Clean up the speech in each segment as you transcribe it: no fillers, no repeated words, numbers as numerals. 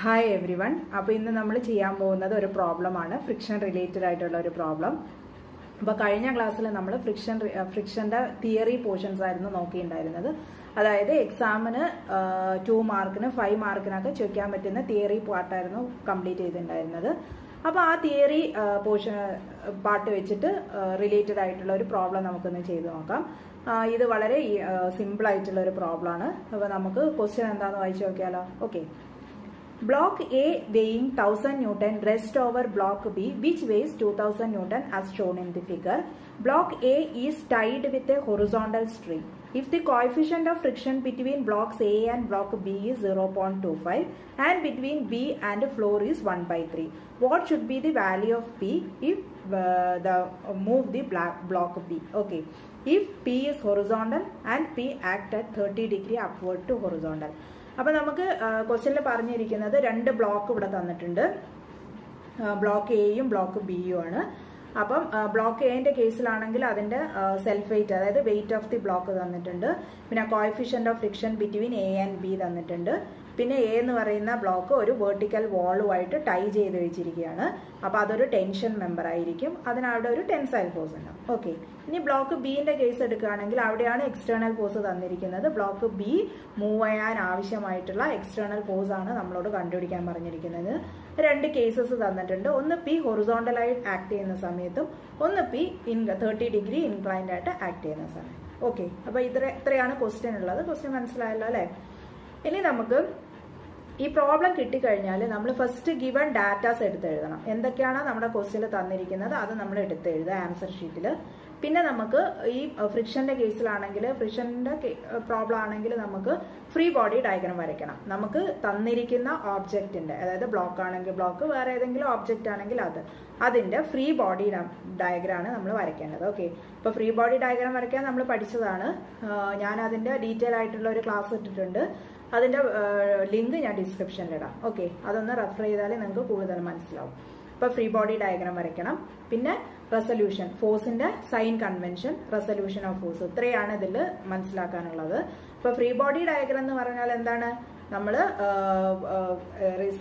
Hi every one. അപ്പോൾ ഇന്ന് നമ്മൾ ചെയ്യാൻ പോകുന്നത് ഒരു പ്രോബ്ലമാണ്, ഫ്രിക്ഷൻ റിലേറ്റഡ് ആയിട്ടുള്ള ഒരു പ്രോബ്ലം. അപ്പോൾ കഴിഞ്ഞ ക്ലാസ്സിൽ നമ്മൾ ഫ്രിക്ഷൻ്റെ തിയറി പോർഷൻസ് ആയിരുന്നു നോക്കിയിട്ടുണ്ടായിരുന്നത്. അതായത് എക്സാമിന് 2 മാർക്കിന് 5 മാർക്കിനൊക്കെ ചോദിക്കാൻ പറ്റുന്ന തിയറി പാർട്ടായിരുന്നു കംപ്ലീറ്റ് ചെയ്തിട്ടുണ്ടായിരുന്നത്. അപ്പോൾ ആ തിയറി പാർട്ട് വെച്ചിട്ട് റിലേറ്റഡ് ആയിട്ടുള്ള ഒരു പ്രോബ്ലം നമുക്കൊന്ന് ചെയ്ത് നോക്കാം. ഇത് വളരെ സിമ്പിൾ ആയിട്ടുള്ള ഒരു പ്രോബ്ലമാണ്. അപ്പോൾ നമുക്ക് ക്വസ്റ്റ്യൻ എന്താണെന്ന് വായിച്ചു നോക്കിയാലോ. Okay. Block A weighing 1000 Newton rest over block B which weighs 2000 Newton as shown in the figure. Block A is tied with a horizontal string. If the coefficient of friction between blocks A and block B is 0.25 and between B and floor is 1/3, what should be the value of P if move the block B? Okay. If P is horizontal and P act at 30 degree upward to horizontal. അപ്പോൾ നമുക്ക് ക്വസ്റ്റ്യനിൽ പറഞ്ഞിരിക്കുന്നത് 2 block ഇവിടെ തന്നിട്ടുണ്ട്. Block എയും block ബിയും ആണ്. അപ്പം ബ്ലോക്ക് എന്റെ കേസിലാണെങ്കിൽ അതിന്റെ സെൽഫ് വെയിറ്റ്, അതായത് വെയിറ്റ് ഓഫ് ദി ബ്ലോക്ക് തന്നിട്ടുണ്ട്. പിന്നെ coefficient of friction between A and B തന്നിട്ടുണ്ട്. പിന്നെ എ എന്ന് പറയുന്ന ബ്ലോക്ക് ഒരു വെർട്ടിക്കൽ വാളുമായിട്ട് ടൈ ചെയ്ത് വെച്ചിരിക്കുകയാണ്. അപ്പോൾ അതൊരു ടെൻഷൻ മെമ്പർ ആയിരിക്കും. അതിനവിടെ ഒരു ടെൻസൈൽ ഫോഴ്സ് ഉണ്ടാവും. ഓക്കെ. ഇനി ബ്ലോക്ക് ബിന്റെ കേസ് എടുക്കുകയാണെങ്കിൽ അവിടെയാണ് എക്സ്റ്റേണൽ ഫോഴ്സ് തന്നിരിക്കുന്നത്. ബ്ലോക്ക് ബി മൂവ് ചെയ്യാൻ ആവശ്യമായിട്ടുള്ള എക്സ്റ്റേണൽ ഫോഴ്സ് ആണ് നമ്മളോട് കണ്ടുപിടിക്കാൻ പറഞ്ഞിരിക്കുന്നത്. 2 കേസസ് തന്നിട്ടുണ്ട്. ഒന്ന് പി ഹൊറിസോണ്ടലായി ആക്ട് ചെയ്യുന്ന സമയത്തും ഒന്ന് പി 30 ഡിഗ്രി ഇൻക്ലൈൻഡ് ആയിട്ട് ആക്ട് ചെയ്യുന്ന സമയം. ഓക്കെ. അപ്പോൾ ഇത്രയാണ് ക്വസ്റ്റ്യൻ ഉള്ളത്. ക്വസ്റ്റ്യൻ മനസ്സിലായല്ലോ അല്ലേ? ഇനി നമുക്ക് ഈ പ്രോബ്ലം കിട്ടിക്കഴിഞ്ഞാൽ നമ്മൾ ഫസ്റ്റ് ഗിവൺ ഡാറ്റാസ് എടുത്തെഴുതണം. എന്തൊക്കെയാണോ നമ്മുടെ ക്വസ്റ്റ്യനിൽ തന്നിരിക്കുന്നത് അത് നമ്മൾ എടുത്തെഴുതുക ആൻസർ ഷീറ്റിൽ. പിന്നെ നമുക്ക് ഈ ഫ്രിക്ഷന്റെ കേസിലാണെങ്കിൽ, ഫ്രിക്ഷന്റെ പ്രോബ്ലം ആണെങ്കിൽ നമുക്ക് ഫ്രീ ബോഡി ഡയഗ്രാം വരയ്ക്കണം. നമുക്ക് തന്നിരിക്കുന്ന ഓബ്ജക്റ്റിന്റെ, അതായത് ബ്ലോക്ക് ആണെങ്കിൽ ബ്ലോക്ക്, വേറെ ഏതെങ്കിലും ഓബ്ജക്റ്റ് ആണെങ്കിൽ അതിന്റെ ഫ്രീ ബോഡി ഡയഗ്രാമാണ് നമ്മൾ വരയ്ക്കേണ്ടത്. ഓക്കെ. ഇപ്പോൾ ഫ്രീ ബോഡി ഡയഗ്രാം വരയ്ക്കാൻ നമ്മൾ പഠിച്ചതാണ്. ഞാൻ അതിന്റെ ഡീറ്റെയിൽ ആയിട്ടുള്ള ഒരു ക്ലാസ് ഇട്ടിട്ടുണ്ട്. അതിന്റെ ലിങ്ക് ഞാൻ ഡിസ്ക്രിപ്ഷനിലിടാം. ഓക്കെ. അതൊന്ന് റെഫർ ചെയ്താലേ നിങ്ങൾക്ക് കൂടുതൽ മനസ്സിലാവും. ഇപ്പോൾ ഫ്രീ ബോഡി ഡയഗ്രാം വരയ്ക്കണം. പിന്നെ റെസൊല്യൂഷൻ, ഫോഴ്സിന്റെ sign convention, resolution of force, ഇത്രയാണ് ഇതിൽ മനസ്സിലാക്കാനുള്ളത്. ഇപ്പോൾ ഫ്രീ ബോഡി ഡയഗ്രാം എന്ന് പറഞ്ഞാൽ എന്താണ്? നമ്മൾ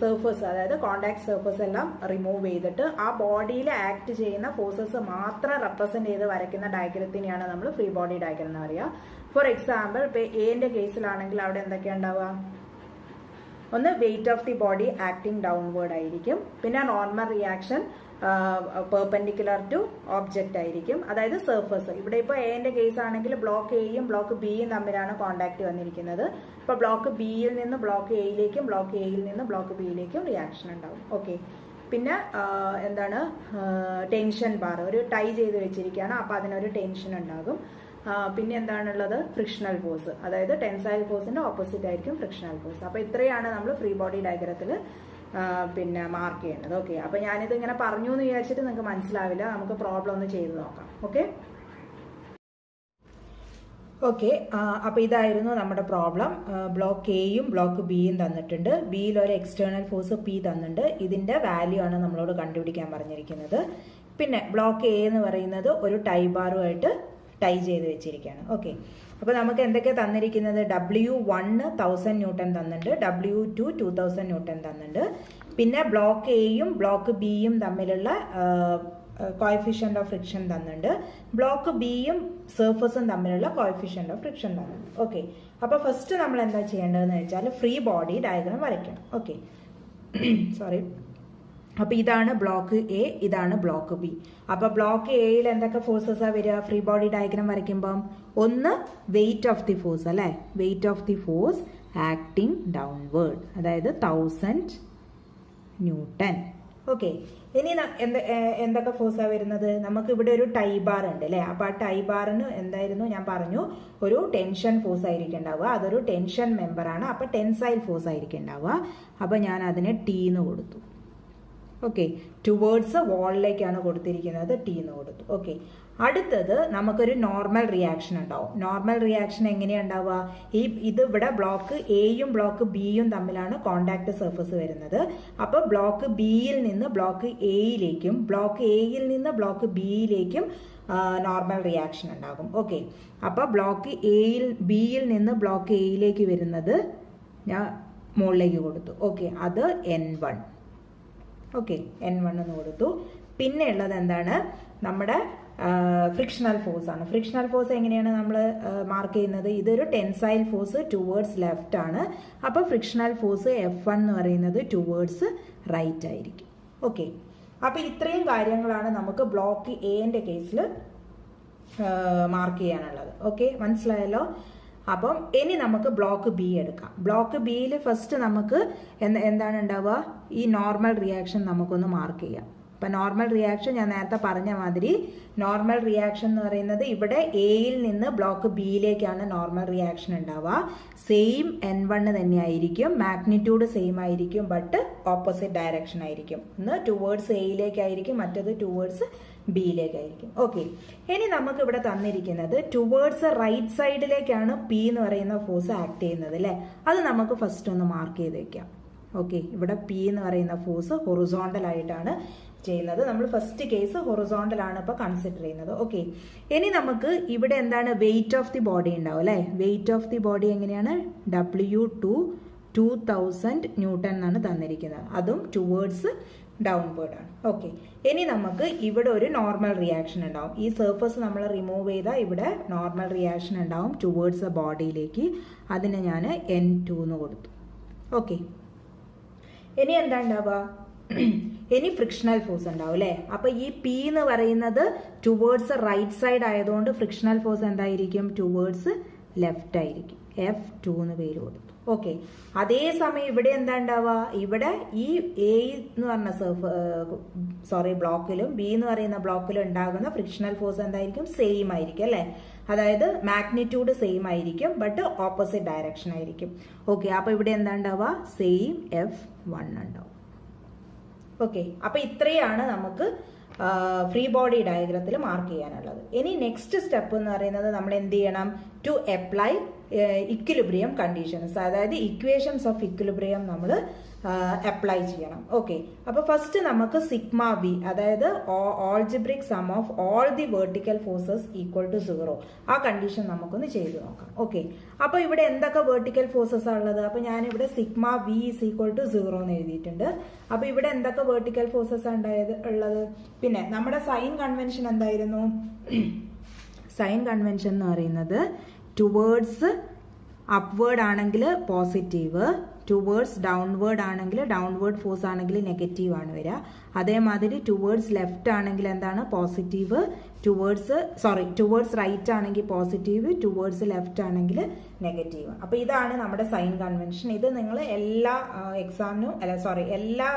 സർഫസ്, അതായത് കോണ്ടാക്ട് സർഫസ് എല്ലാം റിമൂവ് ചെയ്തിട്ട് ആ ബോഡിയിൽ ആക്ട് ചെയ്യുന്ന ഫോഴ്സസ് മാത്രം റെപ്രസെന്റ് ചെയ്ത് വരയ്ക്കുന്ന ഡയഗ്രത്തിനെയാണ് നമ്മൾ ഫ്രീ ബോഡി ഡയഗ്രാം എന്ന് പറയുക. ഫോർ എക്സാമ്പിൾ, ഇപ്പോൾ എന്റെ കേസിലാണെങ്കിൽ അവിടെ എന്തൊക്കെയാ ഉണ്ടാവുക? ഒന്ന് weight of the body acting downward ആയിരിക്കും. പിന്നെ normal reaction perpendicular to object ആയിരിക്കും, അതായത് സർഫസ്. ഇവിടെ ഇപ്പോൾ എന്റെ കേസ് ആണെങ്കിൽ ബ്ലോക്ക് എയും ബ്ലോക്ക് ബിയും തമ്മിലാണ് കോണ്ടാക്ട് വന്നിരിക്കുന്നത്. ഇപ്പോൾ ബ്ലോക്ക് ബിയിൽ നിന്ന് ബ്ലോക്ക് എയിലേക്കും ബ്ലോക്ക് എയിൽ നിന്ന് ബ്ലോക്ക് ബിയിലേക്കും റിയാക്ഷൻ ഉണ്ടാവും. ഓക്കെ. പിന്നെ എന്താണ്? ടെൻഷൻ ബാർ ഒരു ടൈ ചെയ്ത് വെച്ചിരിക്കുകയാണ്. അപ്പോൾ അതിനൊരു ടെൻഷൻ ഉണ്ടാകും. പിന്നെ എന്താണുള്ളത്? ഫ്രിക്ഷണൽ ഫോഴ്സ്, അതായത് ടെൻസൈൽ ഫോഴ്സിന്റെ ഓപ്പോസിറ്റ് ആയിരിക്കും ഫ്രിക്ഷണൽ ഫോഴ്സ്. അപ്പോൾ ഇത്രയാണ് നമ്മൾ ഫ്രീ ബോഡി ഡയഗ്രത്തിൽ പിന്നെ മാർക്ക് ചെയ്യേണ്ടത്. ഓക്കെ. അപ്പോൾ ഞാനിത് ഇങ്ങനെ പറഞ്ഞു എന്ന് വിചാരിച്ചിട്ട് നിങ്ങൾക്ക് മനസ്സിലാവില്ല. നമുക്ക് പ്രോബ്ലം ഒന്ന് ചെയ്ത് നോക്കാം. ഓക്കെ. ഓക്കെ. അപ്പോൾ ഇതായിരുന്നു നമ്മുടെ പ്രോബ്ലം. ബ്ലോക്ക് എയും ബ്ലോക്ക് ബിയും തന്നിട്ടുണ്ട്. ബിയിൽ ഒരു എക്സ്റ്റേണൽ ഫോഴ്സ് പി തന്നിട്ടുണ്ട്. ഇതിന്റെ വാല്യൂ ആണ് നമ്മളോട് കണ്ടുപിടിക്കാൻ പറഞ്ഞിരിക്കുന്നത്. പിന്നെ ബ്ലോക്ക് എ എന്ന് പറയുന്നത് ഒരു ടൈ ബാറുമായിട്ട് ടൈ ചെയ്ത് വെച്ചിരിക്കുകയാണ്. ഓക്കെ. അപ്പോൾ നമുക്ക് എന്തൊക്കെ തന്നിരിക്കുന്നത്? W1 1000 ന്യൂട്ടൺ തന്നിട്ടുണ്ട്, W2 2000 ന്യൂട്ടൺ തന്നിട്ടുണ്ട്. പിന്നെ ബ്ലോക്ക് എയും ബ്ലോക്ക് ബിയും തമ്മിലുള്ള കോഎഫിഷ്യന്റ് ഓഫ് ഫ്രിക്ഷൻ തന്നിട്ടുണ്ട്. ബ്ലോക്ക് ബിയും സർഫസും തമ്മിലുള്ള കോഎഫിഷ്യന്റ് ഓഫ് ഫ്രിക്ഷൻ തന്നിട്ടുണ്ട്. ഓക്കെ. അപ്പോൾ ഫസ്റ്റ് നമ്മൾ എന്താ ചെയ്യേണ്ടതെന്ന് വെച്ചാൽ ഫ്രീ ബോഡി ഡയഗ്രാം വരയ്ക്കണം. ഓക്കെ. സോറി. അപ്പോൾ ഇതാണ് ബ്ലോക്ക് എ, ഇതാണ് ബ്ലോക്ക് ബി. അപ്പോൾ ബ്ലോക്ക് എയിൽ എന്തൊക്കെ ഫോഴ്സസാ വരിക ഫ്രീ ബോഡി ഡയഗ്രാം വരയ്ക്കുമ്പം? ഒന്ന് വെയിറ്റ് ഓഫ് ദി ഫോഴ്സ്, അല്ലേ? Wait of the force acting downward, അതായത് 1000 ന്യൂട്ടൺ. ഓക്കെ. ഇനി എന്തൊക്കെ ഫോഴ്സാ വരുന്നത്? നമുക്ക് ഇവിടെ ഒരു ടൈ ബാർ ഉണ്ട്, അല്ലേ? അപ്പോൾ ആ ടൈ ബാറിന് എന്തായിരുന്നു ഞാൻ പറഞ്ഞു? ഒരു ടെൻഷൻ ഫോഴ്സ് ആയിരിക്കും ഉണ്ടാവുക. അതൊരു ടെൻഷൻ മെമ്പറാണ്. അപ്പോൾ ടെൻസൈൽ ഫോഴ്സ് ആയിരിക്കും ഉണ്ടാവുക. അപ്പോൾ ഞാൻ അതിന് ടി എന്ന് കൊടുത്തു. ഓക്കെ. ടുവേർഡ്സ് വാളിലേക്കാണ് കൊടുത്തിരിക്കുന്നത്, ടി എന്ന് കൊടുത്തു. ഓക്കെ. അടുത്തത് നമുക്കൊരു നോർമൽ റിയാക്ഷൻ ഉണ്ടാവും. നോർമൽ റിയാക്ഷൻ എങ്ങനെയാണ് ഉണ്ടാവുക? ഇത് ഇവിടെ ബ്ലോക്ക് എയും ബ്ലോക്ക് ബിയും തമ്മിലാണ് കോണ്ടാക്ട് സർഫസ് വരുന്നത്. അപ്പോൾ ബ്ലോക്ക് ബിയിൽ നിന്ന് ബ്ലോക്ക് എയിലേക്കും ബ്ലോക്ക് എയിൽ നിന്ന് ബ്ലോക്ക് ബിയിലേക്കും നോർമൽ റിയാക്ഷൻ ഉണ്ടാകും. ഓക്കെ. അപ്പോൾ ബ്ലോക്ക് ബിയിൽ നിന്ന് ബ്ലോക്ക് എയിലേക്ക് വരുന്നത് ഞാൻ മുകളിലേക്ക് കൊടുത്തു. ഓക്കെ, അത് N1. ഓക്കെ, N1 എന്ന് കൊടുത്തു. പിന്നെ ഉള്ളത് എന്താണ്, നമ്മുടെ ഫ്രിക്ഷണൽ ഫോഴ്സ് ആണ്. ഫ്രിക്ഷണൽ ഫോഴ്സ് എങ്ങനെയാണ് നമ്മൾ മാർക്ക് ചെയ്യുന്നത്? ഇതൊരു ടെൻസൈൽ ഫോഴ്സ് ടുവേർഡ്സ് ലെഫ്റ്റ് ആണ്. അപ്പോൾ ഫ്രിക്ഷണൽ ഫോഴ്സ് F1 എന്ന് പറയുന്നത് ടുവേർഡ്സ് റൈറ്റ് ആയിരിക്കും. ഓക്കെ, അപ്പോൾ ഇത്രയും കാര്യങ്ങളാണ് നമുക്ക് ബ്ലോക്ക് എന്റെ കേസിൽ മാർക്ക് ചെയ്യാനുള്ളത്. ഓക്കെ, മനസ്സിലായല്ലോ? അപ്പം ഇനി നമുക്ക് ബ്ലോക്ക് ബി എടുക്കാം. ബ്ലോക്ക് ബിയിൽ ഫസ്റ്റ് നമുക്ക് എന്താണ് ഉണ്ടാവുക? ഈ നോർമൽ റിയാക്ഷൻ നമുക്കൊന്ന് മാർക്ക് ചെയ്യാം. അപ്പം നോർമൽ റിയാക്ഷൻ ഞാൻ നേരത്തെ പറഞ്ഞ മാതിരി നോർമൽ റിയാക്ഷൻ എന്ന് പറയുന്നത് ഇവിടെ എയിൽ നിന്ന് ബ്ലോക്ക് ബിയിലേക്കാണ് നോർമൽ റിയാക്ഷൻ ഉണ്ടാവുക. സെയിം N1 തന്നെയായിരിക്കും, മാഗ്നിറ്റ്യൂഡ് സെയിം ആയിരിക്കും, ബട്ട് ഓപ്പോസിറ്റ് ഡയറക്ഷൻ ആയിരിക്കും. ഒന്ന് ടുവേർഡ്സ് എയിലേക്കായിരിക്കും, മറ്റത് ടുവേർഡ്സ് ബിയിലേക്കായിരിക്കും. ഓക്കെ, ഇനി നമുക്ക് ഇവിടെ തന്നിരിക്കുന്നത് ടുവേർഡ്സ് റൈറ്റ് സൈഡിലേക്കാണ് പി എന്ന് പറയുന്ന ഫോഴ്സ് ആക്ട് ചെയ്യുന്നത് അല്ലേ? അത് നമുക്ക് ഫസ്റ്റ് ഒന്ന് മാർക്ക് ചെയ്ത് വെക്കാം. ഓക്കെ, ഇവിടെ പി എന്ന് പറയുന്ന ഫോഴ്സ് ഹൊറിസോണ്ടൽ ആയിട്ടാണ് ചെയ്യുന്നത്. നമ്മൾ ഫസ്റ്റ് കേസ് ഹൊറിസോണ്ടൽ ആണ് ഇപ്പോൾ കൺസിഡർ ചെയ്യുന്നത്. ഓക്കെ, ഇനി നമുക്ക് ഇവിടെ എന്താണ് വെയിറ്റ് ഓഫ് ദി ബോഡി ഉണ്ടാവും അല്ലേ? വെയിറ്റ് ഓഫ് ദി ബോഡി എങ്ങനെയാണ്? W2 2000 ന്യൂട്ടൺ എന്നാണ് തന്നിരിക്കുന്നത്. അതും ടുവേർഡ്സ് ഡൗൺവേർഡ് ആണ്. ഓക്കെ, ഇനി നമുക്ക് ഇവിടെ ഒരു നോർമൽ റിയാക്ഷൻ ഉണ്ടാവും. ഈ സർഫസ് നമ്മൾ റിമൂവ് ചെയ്താൽ ഇവിടെ നോർമൽ റിയാക്ഷൻ ഉണ്ടാവും ടുവേർഡ്സ് ദ ബോഡിയിലേക്ക്. അതിന് ഞാൻ N2 എന്ന് കൊടുത്തു. ഓക്കെ, ഇനി എന്താ ഉണ്ടാവുക? ഇനി ഫ്രിക്ഷണൽ ഫോഴ്സ് ഉണ്ടാവും അല്ലേ? അപ്പൊ ഈ പി എന്ന് പറയുന്നത് ടുവേർഡ്സ് റൈറ്റ് സൈഡ് ആയതുകൊണ്ട് ഫ്രിക്ഷണൽ ഫോഴ്സ് എന്തായിരിക്കും? ടുവേർഡ്സ് ലെഫ്റ്റ് ആയിരിക്കും. F2 എന്ന് പേര് കൊടുത്തു. ഓക്കെ, അതേസമയം ഇവിടെ എന്താ ഉണ്ടാവുക? ഇവിടെ ഈ എ എന്ന് പറഞ്ഞ ബ്ലോക്കിലും ബി എന്ന് പറയുന്ന ബ്ലോക്കിലും ഉണ്ടാകുന്ന ഫ്രിക്ഷണൽ ഫോഴ്സ് എന്തായിരിക്കും? സെയിം ആയിരിക്കും അല്ലേ? അതായത് മാഗ്നിറ്റ്യൂഡ് സെയിം ആയിരിക്കും, ബട്ട് ഓപ്പോസിറ്റ് ഡയറക്ഷൻ ആയിരിക്കും. ഓക്കെ, അപ്പൊ ഇവിടെ എന്താ ഉണ്ടാവുക? സെയിം F1 ഉണ്ടാവും. ഓക്കെ, അപ്പൊ ഇത്രയാണ് നമുക്ക് ഫ്രീ ബോഡി ഡയഗ്രത്തിൽ മാർക്ക് ചെയ്യാനുള്ളത്. ഇനി നെക്സ്റ്റ് സ്റ്റെപ്പ് എന്ന് പറയുന്നത് നമ്മൾ എന്ത് ചെയ്യണം? ടു അപ്ലൈ ഇക്വിലിബ്രിയം കണ്ടീഷൻസ്, അതായത് ഇക്വേഷൻസ് ഓഫ് ഇക്വിലിബ്രിയം നമ്മൾ അപ്ലൈ ചെയ്യണം. ഓക്കെ, അപ്പൊ ഫസ്റ്റ് നമുക്ക് സിഗ്മ വി, അതായത് algebraic sum of all the vertical forces equal to 0, ആ കണ്ടീഷൻ നമുക്കൊന്ന് ചെയ്തു നോക്കാം. ഓക്കെ, അപ്പൊ ഇവിടെ എന്തൊക്കെ വെർട്ടിക്കൽ ഫോഴ്സസ് ആണ് ഉള്ളത്? അപ്പൊ ഞാൻ ഇവിടെ sigma V is equal to 0 എന്ന് എഴുതിയിട്ടുണ്ട്. അപ്പൊ ഇവിടെ എന്തൊക്കെ വെർട്ടിക്കൽ ഫോഴ്സസ് ഉള്ളത്? പിന്നെ നമ്മുടെ സൈൻ കൺവെൻഷൻ എന്തായിരുന്നു? സൈൻ കൺവെൻഷൻ എന്ന് പറയുന്നത് ടുവേർഡ്സ് അപ്വേർഡ് ആണെങ്കിൽ പോസിറ്റീവ്, ടുവേർഡ്സ് ഡൗൺവേർഡ് ആണെങ്കിൽ ഡൗൺവേർഡ് ഫോഴ്സ് ആണെങ്കിൽ നെഗറ്റീവ് ആണ് വരിക. അതേമാതിരി ടുവേർഡ്സ് ലെഫ്റ്റ് ആണെങ്കിൽ എന്താണ്? പോസിറ്റീവ്. ടുവേർഡ്സ് റൈറ്റ് ആണെങ്കിൽ പോസിറ്റീവ്, ടുവേർഡ്സ് ലെഫ്റ്റ് ആണെങ്കിൽ നെഗറ്റീവ്. അപ്പൊ ഇതാണ് നമ്മുടെ സൈൻ കൺവെൻഷൻ. ഇത് നിങ്ങൾ എല്ലാ എല്ലാ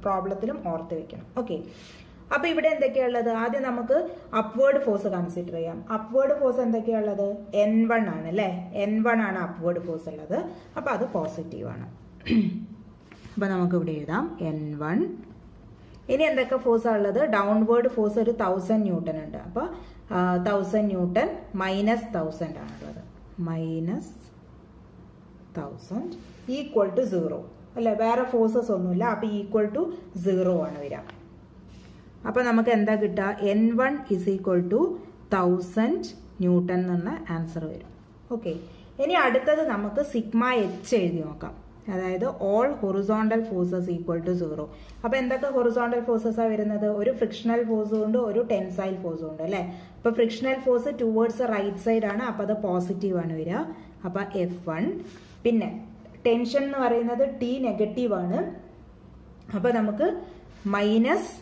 പ്രോബ്ലത്തിലും ഓർത്ത് വെക്കണം. ഓക്കെ, അപ്പൊ ഇവിടെ എന്തൊക്കെയുള്ളത്? ആദ്യം നമുക്ക് അപ്വേർഡ് ഫോഴ്സ് കൺസിഡർ ചെയ്യാം. അപ്വേർഡ് ഫോഴ്സ് എന്തൊക്കെയുള്ളത്? N1 ആണ് അല്ലെ? N1 ആണ് അപ്വേർഡ് ഫോഴ്സ് ഉള്ളത്. അപ്പൊ അത് പോസിറ്റീവ് ആണ്. അപ്പൊ നമുക്ക് ഇവിടെ എഴുതാം N1. ഇനി എന്തൊക്കെ ഫോഴ്സ് ഉള്ളത്? ഡൗൺവേർഡ് ഫോഴ്സ് ഒരു 1000 ന്യൂട്ടൺ ഉണ്ട്. അപ്പൊ 1000 ന്യൂട്ടൺ മൈനസ് 1000 ആണുള്ളത്. മൈനസ് 1000 ഈക്വൽ ടു 0 അല്ലെ? വേറെ ഫോഴ്സസ് ഒന്നുമില്ല. അപ്പൊ ഈക്വൽ ടു 0 ആണ് വരിക. അപ്പൊ നമുക്ക് എന്താ കിട്ടുക? N1 is equal to 1000 newton എന്നുള്ള ആൻസർ വരും. ഓക്കെ, ഇനി അടുത്തത് നമുക്ക് സിഗ്മ എച്ച് എഴുതി നോക്കാം. അതായത് all horizontal forces equal to 0. അപ്പൊ എന്തൊക്കെ ഹൊറിസോണ്ടൽ ഫോഴ്സസ് ആ വരുന്നത്? ഒരു ഫ്രിക്ഷണൽ ഫോഴ്സും ഉണ്ട്, ഒരു ടെൻസൈൽ ഫോഴ്സും ഉണ്ട് അല്ലെ? അപ്പൊ frictional force towards right side ആണ്. അപ്പൊ അത് പോസിറ്റീവ് ആണ് വരിക. അപ്പൊ F1. പിന്നെ ടെൻഷൻ എന്ന് പറയുന്നത് T നെഗറ്റീവ് ആണ്. അപ്പൊ നമുക്ക് minus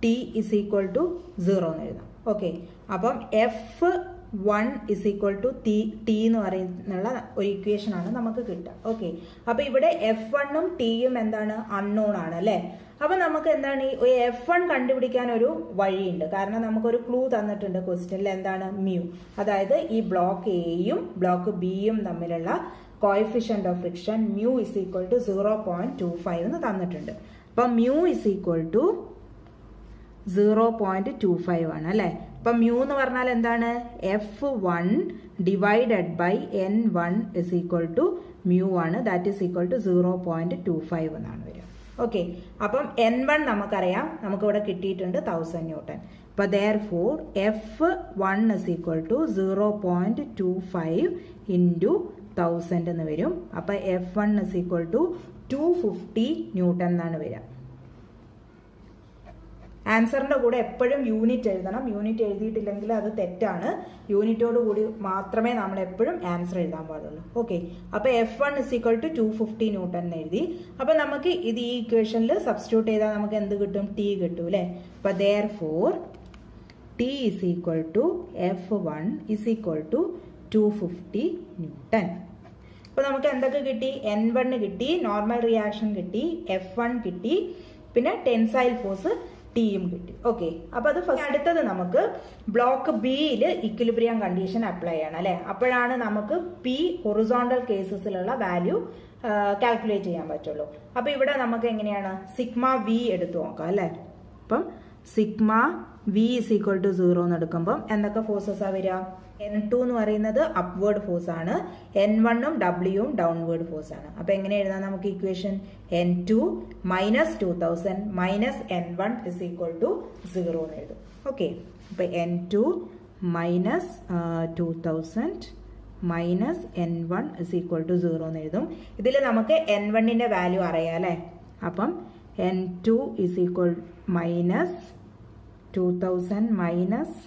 T is equal to 0 എന്ന് എഴുതാം. ഓക്കെ, അപ്പം F1 is equal to T എന്ന് പറയുന്നുള്ള ഒരു ഇക്വേഷൻ ആണ് നമുക്ക് കിട്ടുക. ഓക്കെ, അപ്പൊ ഇവിടെ F1 ഉം Tയും എന്താണ്? അൺനോൺ ആണ് അല്ലെ? അപ്പൊ നമുക്ക് എന്താണ്? ഈ F1 കണ്ടുപിടിക്കാൻ ഒരു വഴിയുണ്ട്. കാരണം നമുക്കൊരു ക്ലൂ തന്നിട്ടുണ്ട് ക്വസ്റ്റ്യനിൽ. എന്താണ്? മ്യൂ. അതായത് ഈ ബ്ലോക്ക് എയും ബ്ലോക്ക് ബിയും തമ്മിലുള്ള coefficient of friction mu is equal to 0.25 എന്ന് തന്നിട്ടുണ്ട്. അപ്പൊ മ്യൂ ഇസ് ഈക്വൽ ടു 0.25 ആണ് അല്ലെ? അപ്പൊ മ്യൂ എന്ന് പറഞ്ഞാൽ എന്താണ്? F1 divided by N1 is equal to mu ആണ്. ദാറ്റ് ഈസ് ഈക്വൽ ടു 0.25 എന്നാണ് വരിക. ഓക്കെ, അപ്പം N1 നമുക്കറിയാം, നമുക്കിവിടെ കിട്ടിയിട്ടുണ്ട് 1000 ന്യൂട്ടൺ. അപ്പൊ therefore F1 is equal to 0.25 into 1000 എന്ന് വരും. അപ്പൊ F1 is equal to 250 newton എന്നാണ് വരിക. ആൻസറിന്റെ കൂടെ എപ്പോഴും യൂണിറ്റ് എഴുതണം. യൂണിറ്റ് എഴുതിയിട്ടില്ലെങ്കിൽ അത് തെറ്റാണ്. യൂണിറ്റോട് കൂടി മാത്രമേ നമ്മൾ എപ്പോഴും ആൻസർ എഴുതാൻ പാടുള്ളൂ. ഓക്കെ, അപ്പൊ F1 is equal to 250 newton എന്ന് എഴുതി. അപ്പൊ നമുക്ക് ഇത് ഈ ഇക്വേഷനിൽ സബ്സ്റ്റിറ്റ്യൂട്ട് ചെയ്താൽ നമുക്ക് എന്ത് കിട്ടും? T കിട്ടും അല്ലെ. അപ്പൊ therefore T is equal to F1 is equal to 250 newton. അപ്പൊ നമുക്ക് എന്തൊക്കെ കിട്ടി? N1 കിട്ടി, നോർമൽ റിയാക്ഷൻ കിട്ടി, F1 കിട്ടി, പിന്നെ ടെൻസൈൽ ഫോഴ്സ് ടിയും കിട്ടി. ഓക്കെ, അപ്പൊ അത് ഫസ്റ്റ്. അടുത്തത് നമുക്ക് ബ്ലോക്ക് ബിയിൽ ഇക്വിലിബ്രിയം കണ്ടീഷൻ അപ്ലൈ ചെയ്യണം അല്ലെ. അപ്പോഴാണ് നമുക്ക് പി ഹൊറിസോണ്ടൽ കേസസിലുള്ള വാല്യൂ കാൽക്കുലേറ്റ് ചെയ്യാൻ പറ്റുള്ളൂ. അപ്പൊ ഇവിടെ നമുക്ക് എങ്ങനെയാണ് സിഗ്മ വി എടുത്തു നോക്കാം അല്ലെ. അപ്പം sigma V is equal to 0 എന്ന് എടുക്കുമ്പോൾ എന്തൊക്കെ ഫോഴ്സസാ വരിക? N2 എന്ന് പറയുന്നത് അപ്വേർഡ് ഫോഴ്സ് ആണ്, N1 ഉം Wയും ഡൗൺവേർഡ് ഫോഴ്സ് ആണ്. അപ്പൊ എങ്ങനെ എഴുതാം നമുക്ക് equation? N2 minus 2000 minus N1 is equal to 0 എന്ന് എഴുതും. ഓക്കെ, അപ്പൊ N2 minus 2000 minus N1 is equal to 0 എന്ന് എഴുതും. ഇതിൽ നമുക്ക് N1ന്റെ വാല്യൂ അറിയാം അല്ലെ. അപ്പം N2 is equal minus 2000 minus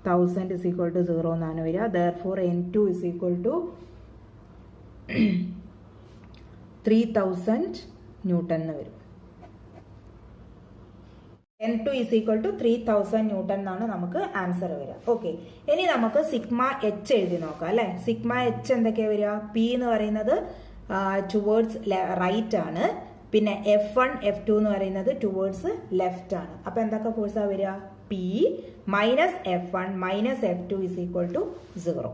1000 is equal to 0 എന്നാണ് വരിക. therefore N2 is equal to 3000 newton എന്ന് വരും. N2 is equal to 3000 newton എന്നാണ് നമുക്ക് ആൻസർ വരിക. ഓക്കെ, ഇനി നമുക്ക് സിഗ്മ എച്ച് എഴുതി നോക്കാം അല്ലെ. സിഗ്മ എച്ച് എന്തൊക്കെയാ വരിക? പി എന്ന് പറയുന്നത് ടുവേർഡ്സ് റൈറ്റ് ആണ്, പിന്നെ F1 F2 എന്ന് പറയുന്നത് ടുവേർഡ്സ് ലെഫ്റ്റ് ആണ്. അപ്പൊ എന്തൊക്കെ ഫോഴ്സാ വരിക? P minus F1 minus F2 is equal to 0.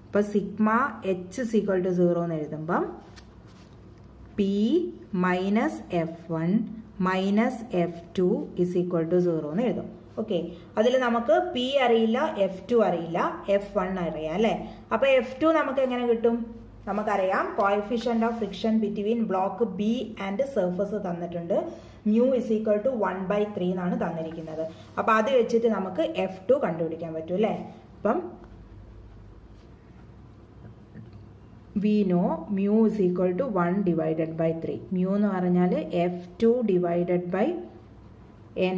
അപ്പൊ sigma H is equal to 0 എന്ന് എഴുതുമ്പം P minus F1 minus F2 is equal to 0 എന്ന് എഴുതും. ഓക്കെ, അതിൽ നമുക്ക് P അറിയില്ല, F2 അറിയില്ല, F1 അറിയാം അല്ലെ. അപ്പൊ F2 നമുക്ക് എങ്ങനെ കിട്ടും? നമുക്കറിയാം coefficient of friction between block B and surface തന്നിട്ടുണ്ട്. മ്യൂ ഇസ് ഈക്വൽ ടു 1/3 എന്നാണ് തന്നിരിക്കുന്നത്. അപ്പൊ അത് വെച്ചിട്ട് നമുക്ക് F2 കണ്ടുപിടിക്കാൻ പറ്റും അല്ലെ. അപ്പം we know mu is equal to 1/3. Mu എന്ന് പറഞ്ഞാൽ F2 divided by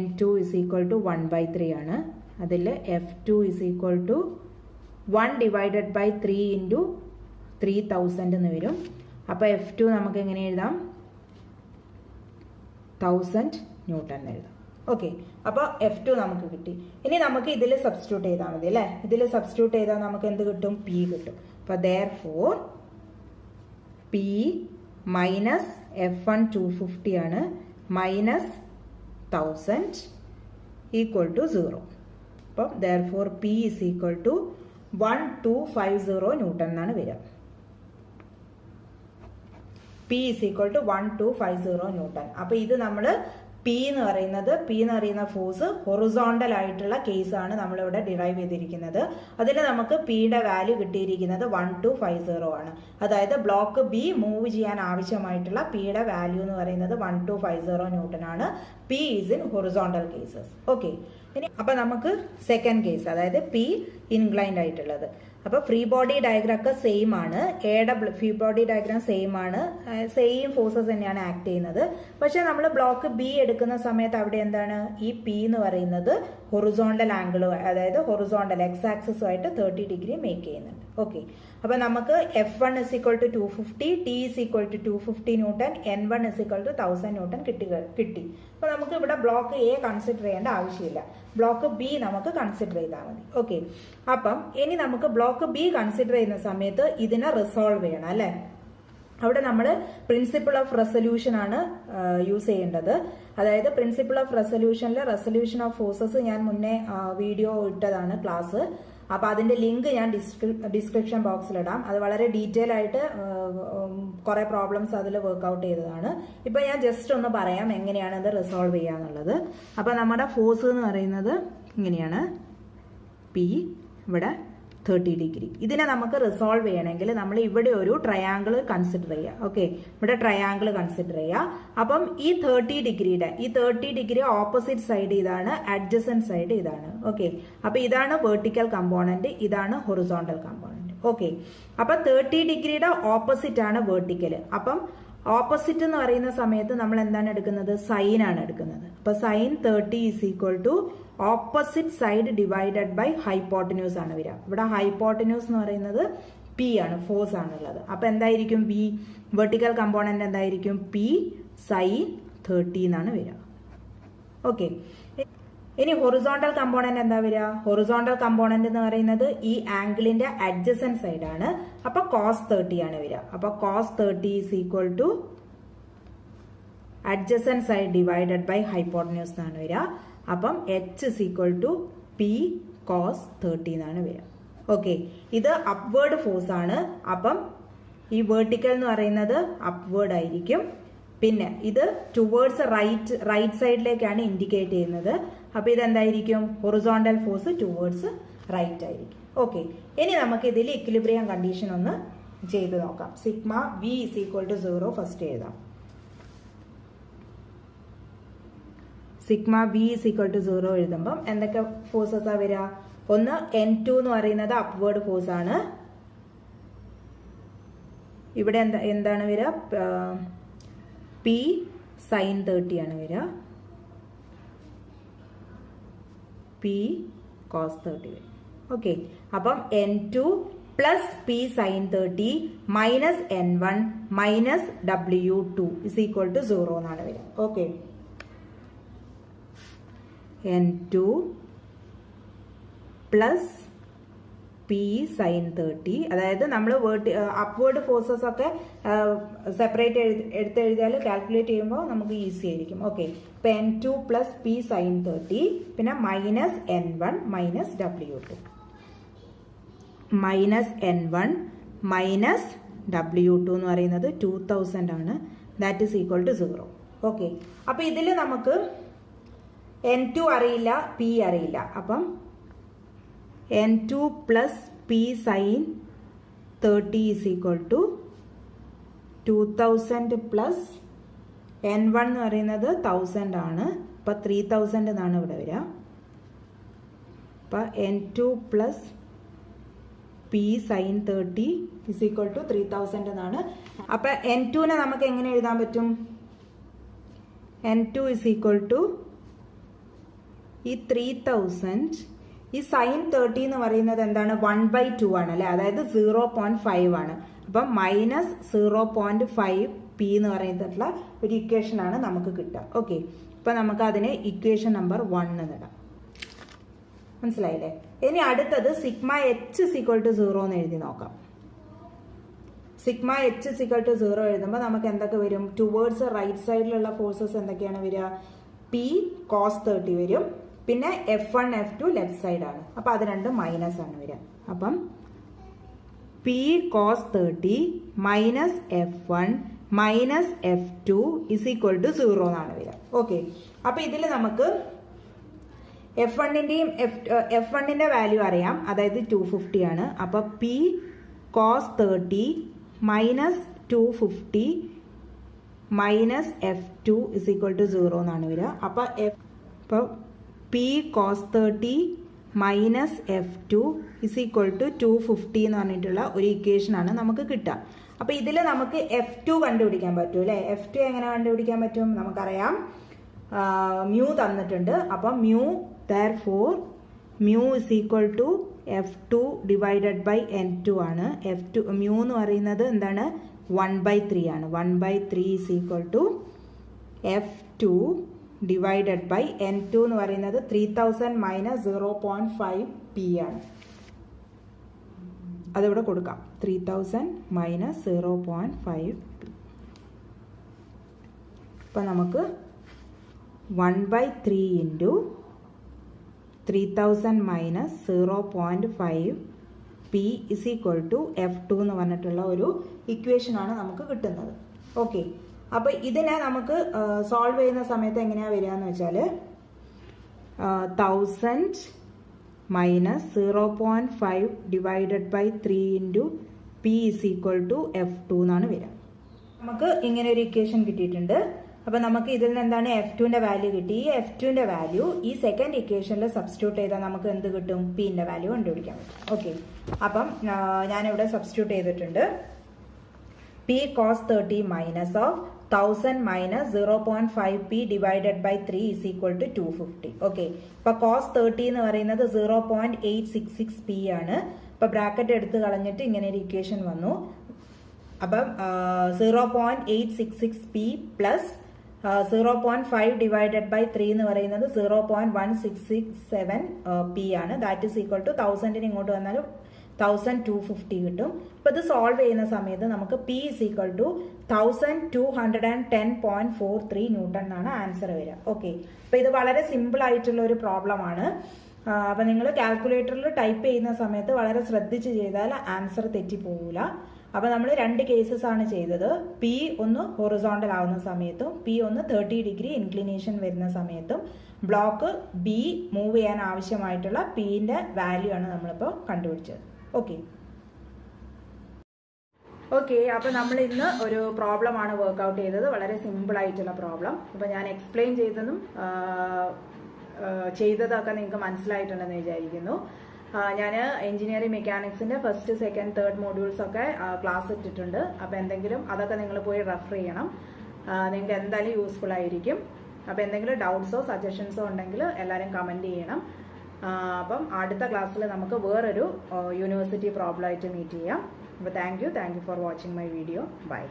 N2 is equal to 1/3 ആണ്. അതിൽ F2 is equal to 1/3 into 3000 എന്ന് വരും. അപ്പൊ F2 നമുക്ക് എങ്ങനെ എഴുതാം? 1000 ന്യൂട്ടൺ എന്ന് എഴുതാം. ഓക്കെ, അപ്പൊ F2 നമുക്ക് കിട്ടി. ഇനി നമുക്ക് ഇതിൽ സബ്സ്റ്റിറ്റ്യൂട്ട് ചെയ്താൽ മതി അല്ലെ. ഇതിൽ സബ്സ്റ്റിറ്റ്യൂട്ട് ചെയ്താൽ നമുക്ക് എന്ത് കിട്ടും? P കിട്ടും. അപ്പൊ therefore P മൈനസ് F1 250 ആണ്, മൈനസ് 1000 ഈക്വൽ ടു 0. അപ്പം therefore P is equal to 1250 newton എന്നാണ് വരിക. P is equal to 1250 newton. അപ്പൊ ഇത് നമ്മൾ P എന്ന് പറയുന്ന ഫോഴ്സ് ഹൊറിസോണ്ടൽ ആയിട്ടുള്ള കേസാണ് നമ്മളിവിടെ ഡിറൈവ് ചെയ്തിരിക്കുന്നത്. അതിൽ നമുക്ക് പിയുടെ വാല്യൂ കിട്ടിയിരിക്കുന്നത് 1250 ആണ്. അതായത് ബ്ലോക്ക് ബി മൂവ് ചെയ്യാൻ ആവശ്യമായിട്ടുള്ള പിയുടെ വാല്യൂ എന്ന് പറയുന്നത് 1250 ന്യൂട്ടൺ ആണ്. P is in horizontal cases. Okay, ഇനി അപ്പൊ നമുക്ക് സെക്കൻഡ് കേസ്, അതായത് P ഇൻക്ലൈൻഡ് ആയിട്ടുള്ളത്. അപ്പൊ ഫ്രീ ബോഡി ഡയഗ്രാം ഒക്കെ സെയിം ആണ്. എയുടെ ഫ്രീ ബോഡി ഡയഗ്രാം സെയിം ആണ്, സെയിം ഫോഴ്സസ് തന്നെയാണ് ആക്ട് ചെയ്യുന്നത്. പക്ഷെ നമ്മൾ ബ്ലോക്ക് ബി എടുക്കുന്ന സമയത്ത് അവിടെ എന്താണ് ഈ P എന്ന് പറയുന്നത് ഹൊറിസോണ്ടൽ ആംഗിൾ, അതായത് ഹൊറിസോണ്ടൽ എക്സ് ആക്സിസുമായിട്ട് 30 ഡിഗ്രി മേക്ക് ചെയ്യുന്നുണ്ട്. ഓക്കെ, അപ്പൊ നമുക്ക് F1 is equal to 250, T is equal to 250 newton, N1 is equal to 1000 newton കിട്ടി. അപ്പൊ നമുക്ക് ഇവിടെ ബ്ലോക്ക് എ കൺസിഡർ ചെയ്യേണ്ട ആവശ്യമില്ല, ബ്ലോക്ക് ബി നമുക്ക് കൺസിഡർ ചെയ്താൽ മതി. ഓക്കെ, അപ്പം ഇനി നമുക്ക് ബ്ലോക്ക് ബി കൺസിഡർ ചെയ്യുന്ന സമയത്ത് ഇതിനെ റിസോൾവ് ചെയ്യണം അല്ലെ. അവിടെ നമ്മൾ പ്രിൻസിപ്പിൾ ഓഫ് റെസൊല്യൂഷൻ ആണ് യൂസ് ചെയ്യേണ്ടത്. അതായത് പ്രിൻസിപ്പിൾ ഓഫ് റെസൊല്യൂഷനിൽ റെസൊല്യൂഷൻ ഓഫ് ഫോഴ്സസ് ഞാൻ മുന്നേ വീഡിയോ ഇട്ടതാണ് ക്ലാസ്. അപ്പൊ അതിന്റെ ലിങ്ക് ഞാൻ ഡിസ്ക്രിപ്ഷൻ ബോക്സിൽ ഇടാം. അത് വളരെ ഡീറ്റെയിൽ ആയിട്ട് കുറെ പ്രോബ്ലംസ് അതിൽ വർക്ക്ഔട്ട് ചെയ്തതാണ്. ഇപ്പൊ ഞാൻ ജസ്റ്റ് ഒന്ന് പറയാം എങ്ങനെയാണ് ഇത് റിസോൾവ് ചെയ്യാന്നുള്ളത്. അപ്പൊ നമ്മുടെ ഫോഴ്സ് എന്ന് പറയുന്നത് ഇങ്ങനെയാണ്, P ഇവിടെ 30 ഡിഗ്രി. ഇതിനെ നമുക്ക് റിസോൾവ് ചെയ്യണമെങ്കിൽ നമ്മൾ ഇവിടെ ഒരു ട്രയാങ്കിൾ കൺസിഡർ ചെയ്യുക. ഓക്കെ, ഇവിടെ ട്രയാങ്കിൾ കൺസിഡർ ചെയ്യുക. അപ്പം ഈ 30 ഡിഗ്രി ഓപ്പോസിറ്റ് സൈഡ് ഇതാണ്, അഡ്ജസന്റ് സൈഡ് ഇതാണ്. ഓക്കെ, അപ്പൊ ഇതാണ് വെർട്ടിക്കൽ കമ്പോണന്റ്, ഇതാണ് ഹൊറിസോണ്ടൽ കമ്പോണന്റ്. ഓക്കെ, അപ്പം 30 ഡിഗ്രിയുടെ ഓപ്പോസിറ്റ് ആണ് വേർട്ടിക്കൽ. അപ്പം ഓപ്പോസിറ്റ് എന്ന് പറയുന്ന സമയത്ത് നമ്മൾ എന്താണ് എടുക്കുന്നത്? സൈൻ ആണ് എടുക്കുന്നത്. അപ്പൊ sine 30 is equal to opposite side divided by hypotenuse ആണ് വരിക. ഇവിടെ ഹൈപ്പോട്ടന്യൂസ് എന്ന് പറയുന്നത് പി ആണ്, ഫോഴ്സ് ആണുള്ളത്. അപ്പൊ എന്തായിരിക്കും പി? വെർട്ടിക്കൽ കമ്പോണന്റ് എന്തായിരിക്കും? പി സൈൻ 30 എന്നാണ് വരിക. ഓക്കെ, ഇനി ഹൊറിസോണ്ടൽ കമ്പോണന്റ് എന്താ വരിക? ഹൊറിസോണ്ടൽ കമ്പോണന്റ് എന്ന് പറയുന്നത് ഈ ആംഗിളിന്റെ അഡ്ജസന്റ് സൈഡ് ആണ്. അപ്പൊ കോസ് 30 ആണ് വരിക. അപ്പൊ cos 30 is equal to adjacent side divided by hypotenuse എന്നാണ് വരിക. അപ്പം H is equal to P cos 30 എന്നാണ് വരിക. ഓക്കെ, ഇത് അപ്വേർഡ് ഫോഴ്സ് ആണ്. അപ്പം ഈ വേർട്ടിക്കൽ എന്ന് പറയുന്നത് അപ്വേർഡ് ആയിരിക്കും. പിന്നെ ഇത് ടുവേർഡ്സ് റൈറ്റ് സൈഡിലേക്കാണ് ഇൻഡിക്കേറ്റ് ചെയ്യുന്നത്. അപ്പൊ ഇതെന്തായിരിക്കും? ഹൊറിസോണ്ടൽ ഫോഴ്സ് ടുവേർഡ്സ് റൈറ്റ് ആയിരിക്കും. ഓക്കെ, ഇനി നമുക്ക് ഇതിൽ ഇക്വിലിബ്രിയം കണ്ടീഷൻ ഒന്ന് ചെയ്ത് നോക്കാം. Sigma V is equal to 0 first എഴുതാം. Sigma V is equal to 0 എഴുതുമ്പം എന്തൊക്കെ ഫോഴ്സസ് ആ വരിക? ഒന്ന് N2 എന്ന് പറയുന്നത് അപ്വേർഡ് ഫോഴ്സ് ആണ്. ഇവിടെ എന്താണ് വരിക? പി സൈൻ 30 ആണ് വരിക. പി കോസ് 30 വരും. ഓക്കെ, അപ്പം N2 plus P sine 30 minus N1 minus W2 is equal to 0 എന്നാണ് വരിക. Okay, N2 plus P sine 30, അതായത് നമ്മൾ അപ്വേർഡ് ഫോഴ്സസ് ഒക്കെ സെപ്പറേറ്റ് എടുത്തെഴുതിയാൽ കാൽക്കുലേറ്റ് ചെയ്യുമ്പോൾ നമുക്ക് ഈസി ആയിരിക്കും. ഓക്കെ, ഇപ്പൊ N2 പ്ലസ് പി സൈൻ 30 പിന്നെ minus N1 minus W2 minus N1 minus W2 എന്ന് പറയുന്നത് 2000 ആണ്. That is equal to 0. Okay, അപ്പൊ ഇതിൽ നമുക്ക് N2 അറിയില്ല, പി അറിയില്ല. അപ്പം N2 plus P sin 30 is equal to 2000 plus N1 എന്ന് പറയുന്നത് 1000 ആണ്. അപ്പൊ 3000 എന്നാണ് ഇവിടെ വരിക. അപ്പൊ N2 plus P sin 30 is equal to 3000 എന്നാണ്. അപ്പൊ N2 നെ നമുക്ക് എങ്ങനെ എഴുതാൻ പറ്റും? N2 is equal to ഈ 3000, ഈ സൈൻ 30 എന്ന് പറയുന്നത് എന്താണ്? 1/2 ആണ് അല്ലെ, അതായത് 0.5 ആണ്. അപ്പം മൈനസ് 0.5 പി എന്ന് പറയുന്നിട്ടുള്ള ഒരു ഇക്വേഷൻ ആണ് നമുക്ക് കിട്ടുക. ഓക്കെ, ഇപ്പൊ നമുക്ക് അതിനെ ഇക്വേഷൻ നമ്പർ 1 എന്നിടാം. മനസ്സിലായില്ലേ? ഇനി അടുത്തത് sigma H is equal to 0 എന്ന് എഴുതി നോക്കാം. Sigma H is equal to 0 എഴുതുമ്പോൾ നമുക്ക് എന്തൊക്കെ വരും? ടുവേർഡ്സ് റൈറ്റ് സൈഡിലുള്ള ഫോഴ്സസ് എന്തൊക്കെയാണ് വരിക? പി കോസ് 30 വരും. പിന്നെ F1 F2 ലെഫ്റ്റ് സൈഡ് ആണ്. അപ്പൊ അത് രണ്ടും മൈനസ് ആണ് വരിക. അപ്പം P cos 30 minus F1 minus F2 is equal to 0 എന്നാണ് വരിക. ഓക്കെ, അപ്പൊ ഇതിൽ നമുക്ക് F1ന്റെ വാല്യൂ അറിയാം, അതായത് 250 ആണ്. അപ്പൊ P cos 30 minus 250 minus F2 is equal to 0 എന്നാണ് വരിക. അപ്പൊ P cos 30 minus F2 is equal to 250 എന്ന് പറഞ്ഞിട്ടുള്ള ഒരു ഇക്വേഷൻ ആണ് നമുക്ക് കിട്ടുക. അപ്പൊ ഇതിൽ നമുക്ക് F2 കണ്ടുപിടിക്കാൻ പറ്റും അല്ലെ. F2 എങ്ങനെ കണ്ടുപിടിക്കാൻ പറ്റും? നമുക്കറിയാം, മ്യൂ തന്നിട്ടുണ്ട്. അപ്പൊ mu therefore mu is equal to F2 divided by N2 ആണ്. F2 മ്യൂ എന്ന് പറയുന്നത് എന്താണ്? 1/3 ആണ്. 1/3 is equal to F2 divided by N2 എന്ന് പറയുന്നത് 3000 മൈനസ് 0.5 പി ആണ്. അതിവിടെ കൊടുക്കാം. 3000 മൈനസ് 0.5 പി. ഇപ്പൊ നമുക്ക് 1/3 into 3000 minus 0.5 P is equal to F2 എന്ന് പറഞ്ഞിട്ടുള്ള ഒരു ഇക്വേഷൻ ആണ് നമുക്ക് കിട്ടുന്നത്. ഓക്കെ, അപ്പൊ ഇതിനെ നമുക്ക് സോൾവ് ചെയ്യുന്ന സമയത്ത് എങ്ങനെയാ വരിക എന്ന് വെച്ചാൽ 1000 minus 0.5 divided by 3 into P is equal to F2 എന്നാണ് വരിക. നമുക്ക് ഇങ്ങനെ ഒരു ഇക്വേഷൻ കിട്ടിയിട്ടുണ്ട്. അപ്പോൾ നമുക്ക് ഇതിൽ നിന്ന് എന്താണ് F2ന്റെ വാല്യൂ കിട്ടി. ഈ F2ന്റെ വാല്യൂ ഈ സെക്കൻഡ് ഇക്വേഷനിൽ സബ്സ്റ്റിറ്റ്യൂട്ട് ചെയ്താൽ നമുക്ക് എന്ത് കിട്ടും? Pന്റെ വാല്യൂ കണ്ടുപിടിക്കാൻ പറ്റും. ഓക്കെ, അപ്പം ഞാനിവിടെ സബ്സ്റ്റിറ്റ്യൂട്ട് ചെയ്തിട്ടുണ്ട്. P cos 30 minus of 1000 minus 0.5p divided by 3 is equal to 250. Okay, ഇപ്പൊ cos 30 എന്ന് പറയുന്നത് 0.866p ആണ്. ഇപ്പൊ ബ്രാക്കറ്റ് എടുത്ത് കളഞ്ഞിട്ട് ഇങ്ങനെ ഒരു ഇക്വേഷൻ വന്നു. അപ്പം 0.866p പ്ലസ് 0.5 ഡിവൈഡഡ് ബൈ 3 എന്ന് പറയുന്നത് 0.1667p ആണ്. ദാറ്റ് ഈസ് ഈക്വൽ ടു 1000 ഇങ്ങോട്ട് വന്നാലും 1250 കിട്ടും. ഇപ്പൊ ഇത് സോൾവ് ചെയ്യുന്ന സമയത്ത് നമുക്ക് P is equal to 1210.43 newton എന്നാണ് ആൻസർ വരിക. ഓക്കെ, അപ്പൊ ഇത് വളരെ സിമ്പിൾ ആയിട്ടുള്ള ഒരു പ്രോബ്ലം ആണ്. അപ്പൊ നിങ്ങൾ കാൽക്കുലേറ്ററിൽ ടൈപ്പ് ചെയ്യുന്ന സമയത്ത് വളരെ ശ്രദ്ധിച്ച് ചെയ്താൽ ആൻസർ തെറ്റിപ്പോകില്ല. അപ്പൊ നമ്മൾ 2 കേസസ് ആണ് ചെയ്തത്. P ഒന്ന് ഹൊറിസോണ്ടൽ ആവുന്ന സമയത്തും P ഒന്ന് 30 ഡിഗ്രി ഇൻക്ലിനേഷൻ വരുന്ന സമയത്തും ബ്ലോക്ക് B മൂവ് ചെയ്യാൻ ആവശ്യമായിട്ടുള്ള Pന്റെ വാല്യൂ ആണ് നമ്മളിപ്പോൾ കണ്ടുപിടിച്ചത്. ഓക്കെ, അപ്പൊ നമ്മൾ ഇന്ന് ഒരു പ്രോബ്ലം ആണ് വർക്ക്ഔട്ട് ചെയ്തത്. വളരെ സിമ്പിൾ ആയിട്ടുള്ള പ്രോബ്ലം. അപ്പൊ ഞാൻ എക്സ്പ്ലെയിൻ ചെയ്തതൊക്കെ നിങ്ങൾക്ക് മനസ്സിലായിട്ടുണ്ടെന്ന് വിചാരിക്കുന്നു. ഞാൻ എഞ്ചിനീയറിംഗ് മെക്കാനിക്സിന്റെ ഫസ്റ്റ്, സെക്കൻഡ്, തേർഡ് മോഡ്യൂൾസ് ഒക്കെ ക്ലാസ് ഇട്ടിട്ടുണ്ട്. അപ്പൊ എന്തെങ്കിലും അതൊക്കെ നിങ്ങൾ പോയി റെഫർ ചെയ്യണം. നിങ്ങൾക്ക് എന്തായാലും യൂസ്ഫുൾ ആയിരിക്കും. അപ്പൊ എന്തെങ്കിലും ഡൗട്ട്സോ സജഷൻസോ ഉണ്ടെങ്കിൽ എല്ലാവരും കമന്റ് ചെയ്യണം. അപ്പം അടുത്ത ക്ലാസ്സിൽ നമുക്ക് വേറൊരു യൂണിവേഴ്സിറ്റി പ്രോബ്ലം ആയിട്ട് മീറ്റ് ചെയ്യാം. അപ്പോൾ thank you for watching my video. By.